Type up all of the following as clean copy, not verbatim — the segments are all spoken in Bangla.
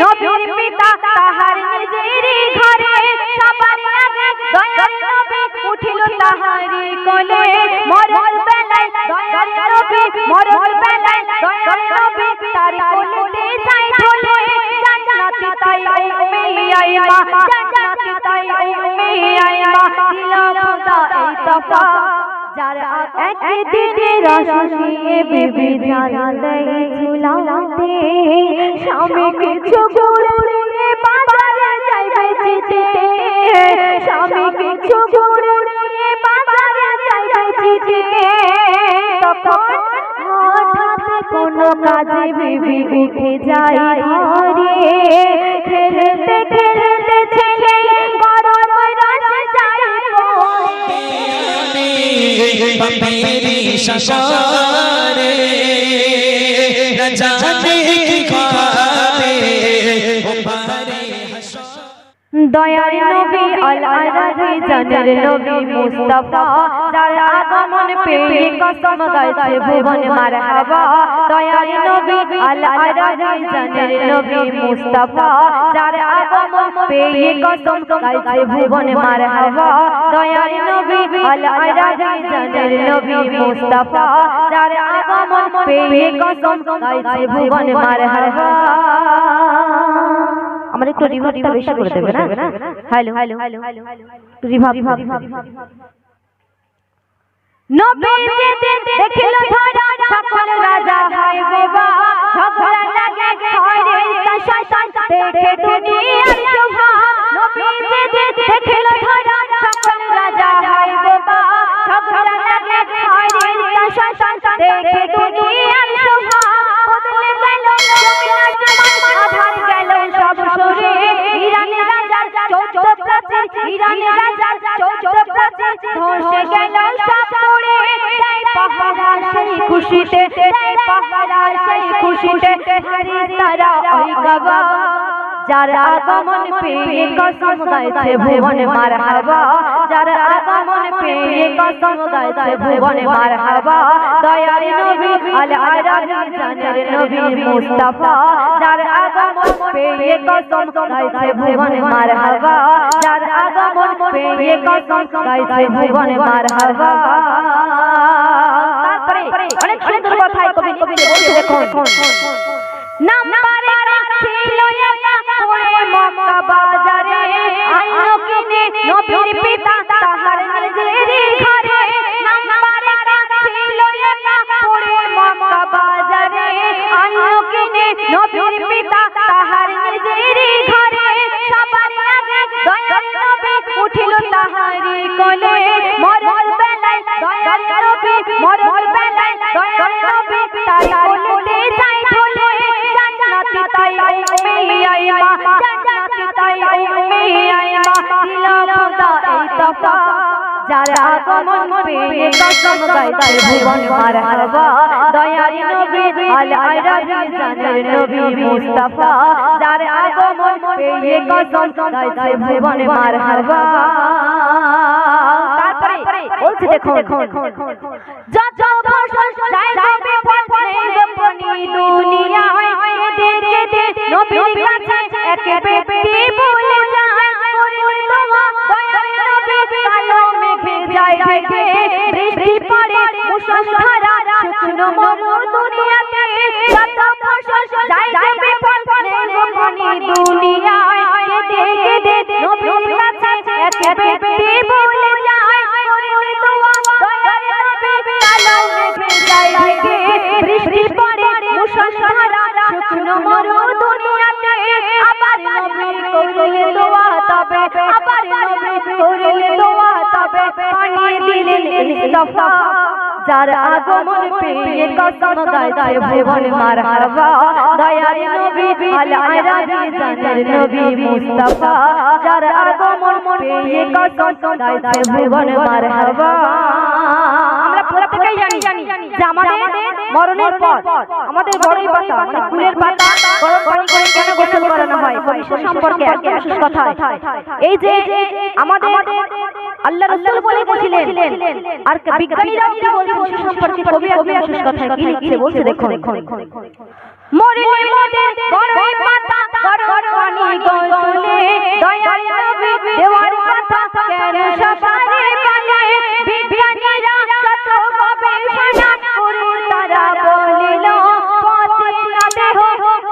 নবীর পিতা তাহার নিজেরই ঘরে সবার আগে দয়ার নবী উঠিল তাহারি কোলে মরণ বেলায় দয়ার নবী মরণ বেলায় দয়ার নবী তার কোলেতে যাই ঢলে জান্নাতি তাই উম্মে আইমা জান্নাতি তাই উম্মে আইমা দিল খোদা এই তফা যারা একদিনে রসিয়ে বিবি জানলে ঝুলাতে স্বামী কিছু গুড়ে বাজারে যাইবে চিতে স্বামী কিছু গুড়ে বাজারে যাইবে চিতে তখন হঠাৎ কোনো কাজে বিবি উঠে যায় ঘরে খেলতে খেলতে ছেলে গরম রস যায় मेरी शशारे न जाने की ख्वाबे हमारे দয়ার নবী আল-আরাফি জানের নবী মুস্তাফা যার আগমন পেয়ে কসম গাইছে ভুবন মারহাবা দয়ার নবী আল-আরাফি জানের নবী মুস্তাফা যার আগমন পেয়ে কসম গাইছে ভুবন মারহাবা দয়ার নবী আল-আরাফি জানের নবী মুস্তাফা যার আগমন পেয়ে কসম গাইছে ভুবন মারহাবা আমার একটু রিভাবটা বেশি করে দেবে না হ্যালো হ্যালো রিভাব নবী যে দেখিল ধরা সকল রাজা হয় বাবা ঝগড়া লাগে ঘরে শাসন দেখে দুনিয়ার শোভা নবী যে দেখিল ধরা সকল রাজা হয় বাবা ঝগড়া লাগে ঘরে শাসন দেখে দুনিয়ার শোভা বদলে গেল আধার গেল সব সরে ইরানি রাজার 14 প্রাচীর ইরানি রাজার 14 প্রাচীর ধসে গেল সব পড়ে দেয় পাহারা সেই খুশিতে দেয় পাহারা সেই খুশিতে ফেরেশতারা ওই গবা যার আগমন পেয়ে কসম গাইছে ভুবন মারহাবা যার আগমন পেয়ে কসম গাইছে ভুবন মারহাবা দয়ার নবী আল-আরাফি জানের নবী মুস্তাফা যার আগমন পেয়ে কসম গাইছে ভুবন মারহাবা যার আগমন পেয়ে কসম গাইছে ভুবন মারহাবা তারপরে অনেক সুন্দর কথাই কবি বলছে দেখুন নাম্বারে ছিল একা পড়ে মক্কা বাজারে আলো কিনে নবীর পিতা তাহার নিজেরই ঘরে নাম্বারে ছিল একা পড়ে মক্কা বাজারে আলো কিনে নবীর পিতা তাহার নিজেরই ঘরে সবার আগে দয়ার নবী উঠিল তাহারি কোলে মরণ বেলায় দয়ার নবী মরণ বেলায় দয়ার নবী তার কোলেতে যাই ঢলে জান্নাতি তাই উম্মে আইমা জান্নাতি তাই উম্মে আইমা দিল খোদা এই তফা যার আগমন পেয়ে কসম গাইছে ভুবন মারহাবা দয়ার নবী আল-আরাফি জানের নবী মুস্তাফা যার আগমন পেয়ে কসম গাইছে ভুবন মারহাবা তারপরে বলছি দেখুন যত ভাষণ যায় যাবে পথে গোপনী দুনিয়ায় কেঁদে কেঁদে নবীর কাছে এক ব্যক্তি বলে যায় ওরে তোমা দয়ার নবী কালো মেঘে যায় ঢেকে বৃষ্টি পড়ে মুষলধারা শুকনো মরু দুনিয়াতে যত ভাষণ যায় যাবে পথে গোপনী দুনিয়ায় কেঁদে কেঁদে নবীর কাছে এক ব্যক্তি বলে যায় ওরে তোমা দয়ার নবী কালো মেঘে যায় ঢেকে বৃষ্টি পড়ে মুষলধারা শুকনো মরু দুনিয়াতে আবার নবী করলে দোয়া তবে আবার নবী করলে দোয়া তবে পানি দিলেন ইস্তফা যার আগমন পেয়ে কসম গাইছে ভুবন মারহাবা দয়ার নবী আল-আরাফি জানের নবী মুস্তাফা যার আগমন পেয়ে কসম গাইছে ভুবন মারহাবা আমরা প্রত্যেকেই জানি যে আমাদের মরণের পর আমাদের বড়ই পাতা মানে ফুলের পাতা গরম পানি করে কেন গোসল করানো হয় ভবিষ্যৎ সম্পর্কে একদম শেষ কথা। এই যে আমাদের আল্লাহ রাসূল বলে গেছিলেন আর বিজ্ঞানীরাও কি বলছেন সে সম্পর্কে কবি একদম শেষ কথা কি লিখছে বলছে দেখুন, মরলে মোদের বড়ই পাতা গরম পানি গোসলে দয়ার নবী দেওয়ার কথা কেন সবারে বলে বিজ্ঞানীরা শত গবেষণা করে তারা বলিল পচে না দেহ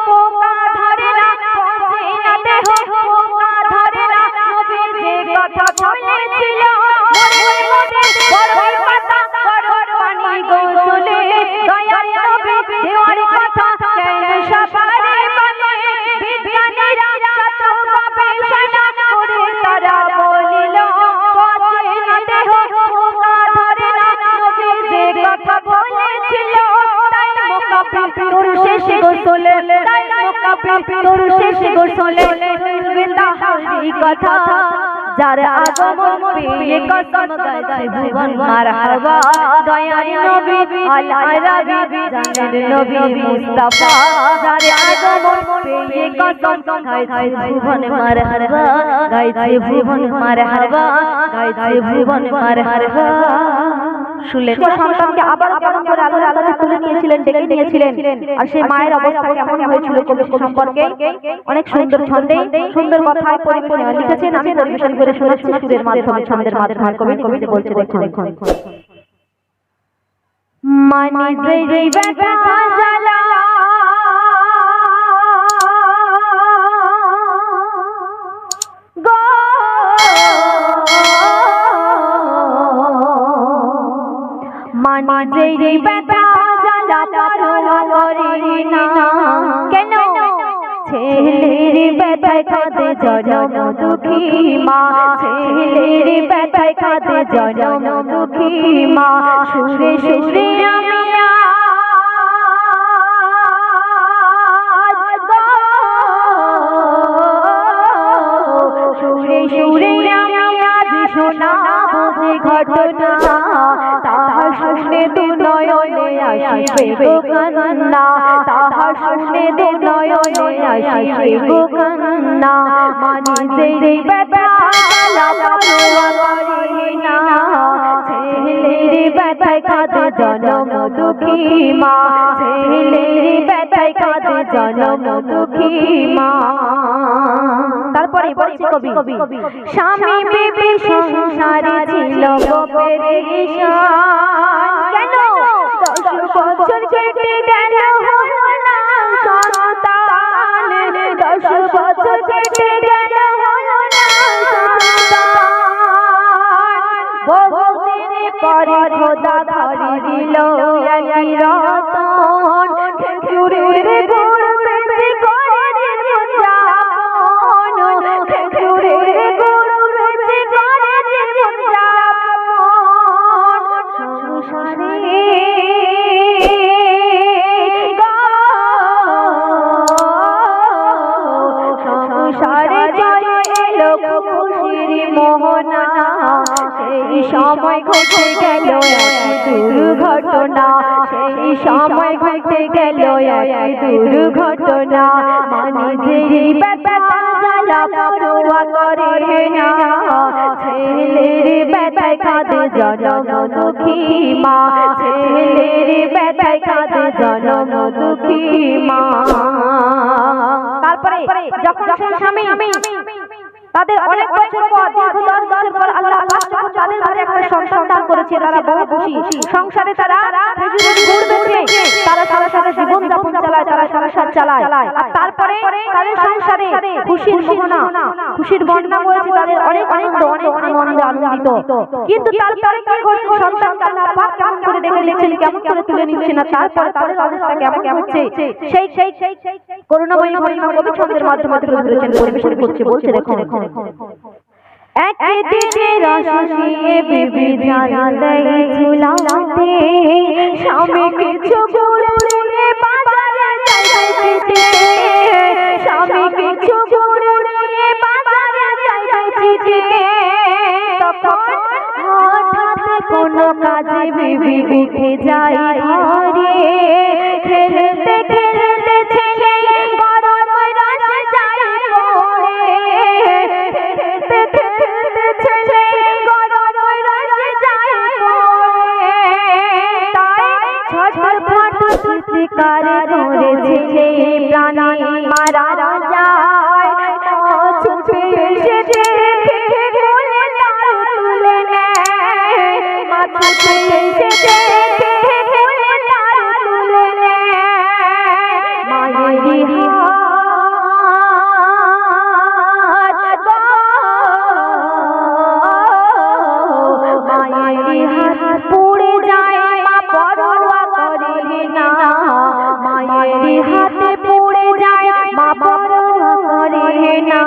পোকা ধরে না পচে না দেহ পোকা ধরে না নবী যে কথা বলেছিল মরলে মোদের বড়ই পাতা গরম পানি গোসলে দয়ার নবী দেওয়ার কথা কেন সবারে বলে বিজ্ঞানীরা শত গবেষণা করে তারা বলিল পচে না দেহ পোকা ধরে না নবী যে কথা বলেছিল তাই মোকাবিল তোর শেষ গোসলে তাই মোকাবিল তোর শেষ গোসলে চলবে তাহারি কথা যার আগমন পেয়ে কসম গাইছে ভুবন মারহাবা দয়ার নবী আলা রাবি জানের নবী মুস্তাফা যার আগমন পেয়ে কসম গাইছে ভুবন মারহাবা গাইছে ভুবন মারহাবা গাইছে ভুবন মারহাবা। শুনলেন সন্তানকে আবার কেমন করে আল্লাহর আলোচনা তুলে নিয়েছিলেন ডেকে নিয়েছিলেন আর সেই মায়ের অবস্থা কেমন হয়েছিল কবি সম্পর্কে অনেক সুন্দর ছন্দে সুন্দর কথায় পরিপূর্ণ লিখেছেন। আমি পরিবেশন করে শোনাচ্ছি সুরের মাধ্যমে ছন্দের মাধ্যমে কবি বলছে দেখুন, মানি যেই ব্যথা জ্বালা মানি যেই ব্যথা জ্বালা পরোয়া করি না কেন ছেলের ব্যথায় কাঁদে জনম দুঃখী মা ছেলের ব্যথায় কাঁদে জনম দুঃখী মা সুরে সুরে আমি সুরে সুরে আমি আজ শোনাবো যে ঘটনা তাহা শুনে দু নয়নে আসিবে গো কান্না তাহা শুনে দু নয়নে আসিবে গো কান্না মানি যেই ব্যথা জ্বালা পরোয়া করি না ছেলের ব্যথায় কাঁদে জনম দুঃখী মা ছেলের ব্যথায় কাঁদে জনম দুঃখী মা। তারপরে বলছে কবি স্বামী বিবি সংসারে ছিল গোপের ঈশান কেন 10 বছর কেটে গেল হলো না সন্তান 10 বছর কেটে গেল হলো না সন্তান বহুদিন পরে খোদা ধরে দিল একই রতন খেজুরের গুড় বেঁচে করে জীবন যাপন খেজুরের গুড় বেঁচে করে জীবন যাপন সংসারে সংসারে জয় এলো খুশির মোহনা সেই সময় ঘটে গেল এক দুর্ঘটনা সেই সময় ঘটে গেল এক দুর্ঘটনা মানি যেই ব্যথা জ্বালা পরোয়া করে না ছেলের ব্যথায় কাঁদে জনম দুঃখী মা ছেলের ব্যথায় কাঁদে জনম দুঃখী মা। তারপরে যখন স্বামী তাদের অনেক বছর পর দীর্ঘ 10 বছর পর আল্লাহ যখন তাদের ঘরে একটা সন্তান দান করেছে তারা বড় খুশি সংসারে তারা খেজুরের গুড় বেচে তারা সারা জীবন যাপন চালায় তারা সংসার চালায় আর তারপরে তাদের সংসারে খুশির মোহনা খুশির বন্যা বয়েছে তাদের অনেক আনন্দিত কিন্তু তারপরে কি ঘটছে সন্তান আল্লাহ পাক কেমন করে দেখে নিচ্ছেন কেমন করে তুলে নিচ্ছেন না তারপরে তাদের অবস্থা কেমন হচ্ছে সেই করুণাময়ী ঘটনা কবি ছন্দের মাধ্যমে তুলে ধরেছেন পরিবেশন করছে বলছে দেখুন একদিকে রসিয়ে বিবি জানালে ঝুলাতে স্বামী কিছু গুড় নিয়ে বাজারে যাইতে স্বামী কিছু গুড় নিয়ে বাজারে যাইতে তখন হঠাৎ কোনো কাজে বিবি উঠে যায় ঘরে খেলতে খেলতে ছেলে গরম রস যায় পড়ে খেলতে খেলতে ছেলে গরম রস যায় পড়ে তাই ছটফট চিৎকার করে ছেলে প্রাণী মারা যায় ছুটে এসে দেখে কোলে তার তুলে নেয় মা ছুটে এসে দেখে কোলে তার তুলে নেয় মায়ের হাত পড়ে যায় মা পরোয়া করে না মায়ের হাতে পড়ে যায় মা পরোয়া করে না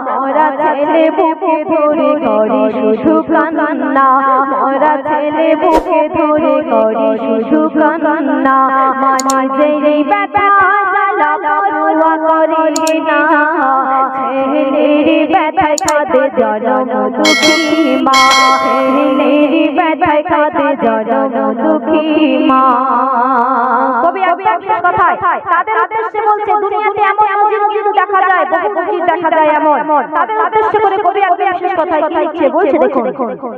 মরা ছেলে বুকে ধরে করে শুধু কান্না মরা ছেলে বুকে ধরে করে শুধু কান্না মানে যেই ব্যথা জ্বালা পরোয়া করে না ছেলের ব্যথায় কাঁদে জনম দুঃখী মা ছেলের ব্যথায় কাঁদে জনম দুঃখী মা। কবি একটা কথায় তাদের উদ্দেশ্যে বলছে দুনিয়াতে এমন নজির দেখা যায় বহু নজির দেখা যায় এমন তাদের উদ্দেশ্য করে কবি একটা বিশেষ কথায় কি লিখছে বলছে দেখুন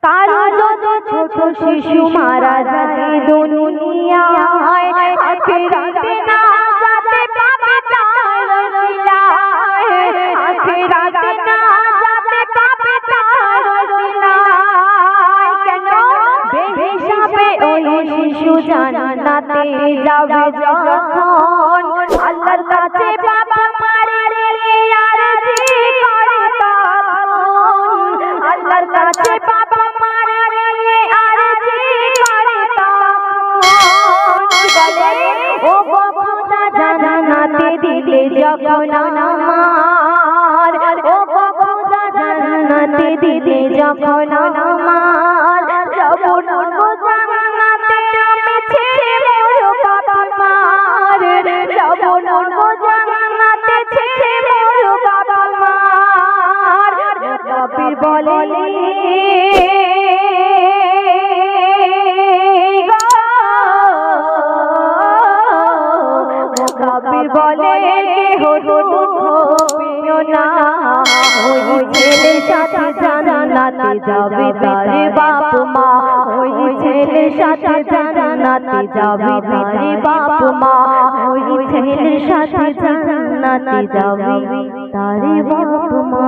কারো যদি ছোট শিশু মারা যায় দুনিয়ায় আখিরাতে না যেতে পাবে তার সিলায় আখিরাতে না যেতে পাবে তার সিলায় কেন বেহিসাবে ওই শিশু জান্নাতে যাবে যখন আল্লাহর কাছে বাবা মারে আরজি করে তখন আল্লাহর কাছে বাবা মারে আরজি করে তখন বলে ও খোদা জান্নাতে দিলে যখন আমার ও খোদা জান্নাতে দিলে যখন আমার যাব না জান্নাতে আমি ছেড়ে মোর বাবা মার যাব না জান্নাতে ছেড়ে মোর বাবা মার কবির বলে কবির বলে পিও না ওই ছেলে সাথে জান্নাতে যাবে তার বাপ মা ওই ছেলে সাথে জান্নাতে যাবে তার বাপ মা ওই ছেলে সাথে জান্নাতে যাবে তার বাপ মা।